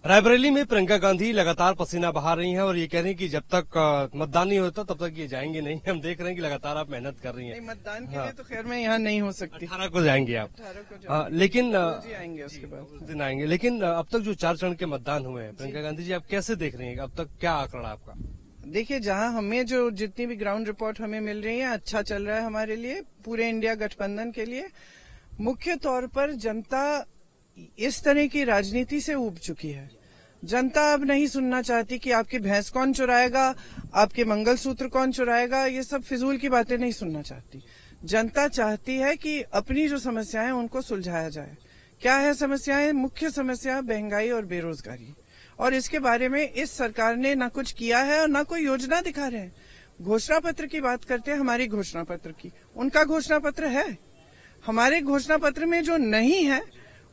रायबरेली में प्रियंका गांधी लगातार पसीना बहा रही हैं और ये कह रही हैं कि जब तक मतदान नहीं होता तब तक ये जाएंगे नहीं। हम देख रहे हैं कि लगातार आप मेहनत कर रही हैं। नहीं, मतदान के लिए तो खैर मैं यहाँ नहीं हो सकती। 18 को जाएंगे आप। 18 को लेकिन आएंगे उसके बाद उस दिन आएंगे। लेकिन अब तक जो 4 चरण के मतदान हुए हैं, प्रियंका गांधी जी आप कैसे देख रही हैं? अब तक क्या आंकड़ा आपका? देखिए, जहाँ हमें जो जितनी भी ग्राउंड रिपोर्ट हमें मिल रही है, अच्छा चल रहा है हमारे लिए, पूरे इंडिया गठबंधन के लिए। मुख्य तौर पर जनता इस तरह की राजनीति से ऊब चुकी है। जनता अब नहीं सुनना चाहती कि आपकी भैंस कौन चुराएगा, आपके मंगलसूत्र कौन चुराएगा, ये सब फिजूल की बातें नहीं सुनना चाहती। जनता चाहती है कि अपनी जो समस्याएं उनको सुलझाया जाए। क्या है समस्याएं? मुख्य समस्या महंगाई और बेरोजगारी, और इसके बारे में इस सरकार ने ना कुछ किया है और ना कोई योजना दिखा रहे हैं। घोषणा पत्र की बात करते हैं, हमारी घोषणा पत्र की, उनका घोषणा पत्र है। हमारे घोषणा पत्र में जो नहीं है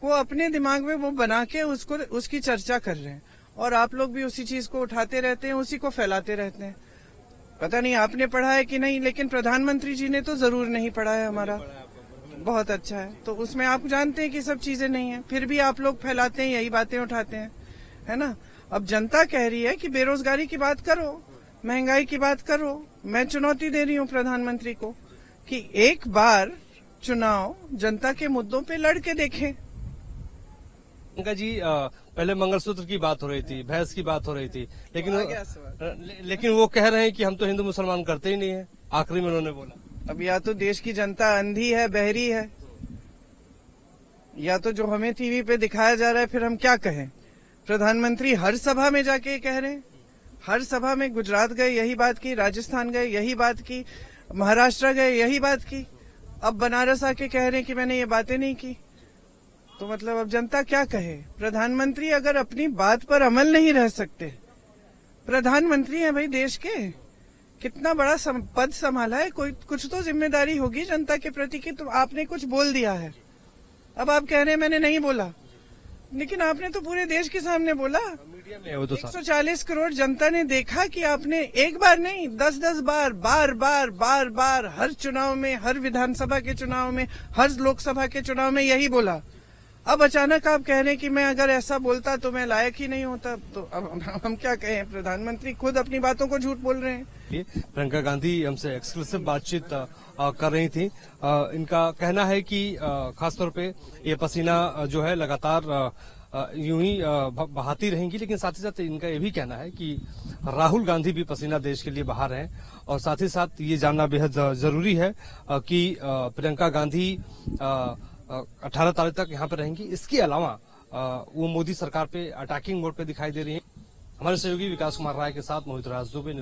वो अपने दिमाग में वो बना के उसकी चर्चा कर रहे हैं, और आप लोग भी उसी चीज को उठाते रहते हैं, उसी को फैलाते रहते हैं। पता नहीं आपने पढ़ा है कि नहीं, लेकिन प्रधानमंत्री जी ने तो जरूर नहीं पढ़ा है हमारा। बहुत अच्छा है, तो उसमें आप जानते हैं कि सब चीजें नहीं है, फिर भी आप लोग फैलाते हैं, यही बातें उठाते हैं, है ना। अब जनता कह रही है कि बेरोजगारी की बात करो, महंगाई की बात करो। मैं चुनौती दे रही हूँ प्रधानमंत्री को कि एक बार चुनाव जनता के मुद्दों पे लड़ के देखें। प्रियंका जी पहले मंगलसूत्र की बात हो रही थी, भैंस की बात हो रही थी, लेकिन वो कह रहे हैं कि हम तो हिंदू मुसलमान करते ही नहीं है। आखिरी में उन्होंने बोला, अब या तो देश की जनता अंधी है, बहरी है, या तो जो हमें टीवी पे दिखाया जा रहा है, फिर हम क्या कहें। प्रधानमंत्री हर सभा में जाके कह रहे हैं, हर सभा में गुजरात गए यही बात की, राजस्थान गए यही बात की, महाराष्ट्र गए यही बात की, अब बनारस आके कह रहे हैं कि मैंने ये बातें नहीं की। तो मतलब अब जनता क्या कहे? प्रधानमंत्री अगर अपनी बात पर अमल नहीं रह सकते, प्रधानमंत्री हैं भाई देश के, कितना बड़ा पद संभाला है, कोई कुछ तो जिम्मेदारी होगी जनता के प्रति कि तो आपने कुछ बोल दिया है। अब आप कह रहे हैं मैंने नहीं बोला, लेकिन आपने तो पूरे देश के सामने बोला। 140 करोड़ जनता ने देखा कि आपने एक बार नहीं 10-10 बार, बार बार बार बार, हर चुनाव में, हर विधानसभा के चुनाव में, हर लोकसभा के चुनाव में यही बोला। अब अचानक आप कह रहे हैं कि मैं अगर ऐसा बोलता तो मैं लायक ही नहीं होता, तो अब हम क्या कहें? प्रधानमंत्री खुद अपनी बातों को झूठ बोल रहे हैं। प्रियंका गांधी हमसे एक्सक्लूसिव बातचीत कर रही थी। इनका कहना है कि खासतौर पे ये पसीना जो है लगातार यूं ही बहाती रहेंगी, लेकिन साथ ही साथ इनका ये भी कहना है कि राहुल गांधी भी पसीना देश के लिए बहा रहे हैं, और साथ ही साथ ये जानना बेहद जरूरी है कि प्रियंका गांधी 18 तारीख तक यहाँ पे रहेंगी। इसके अलावा वो मोदी सरकार पे अटैकिंग मोड पे दिखाई दे रही है। हमारे सहयोगी विकास कुमार राय के साथ मोहित राज दुबे।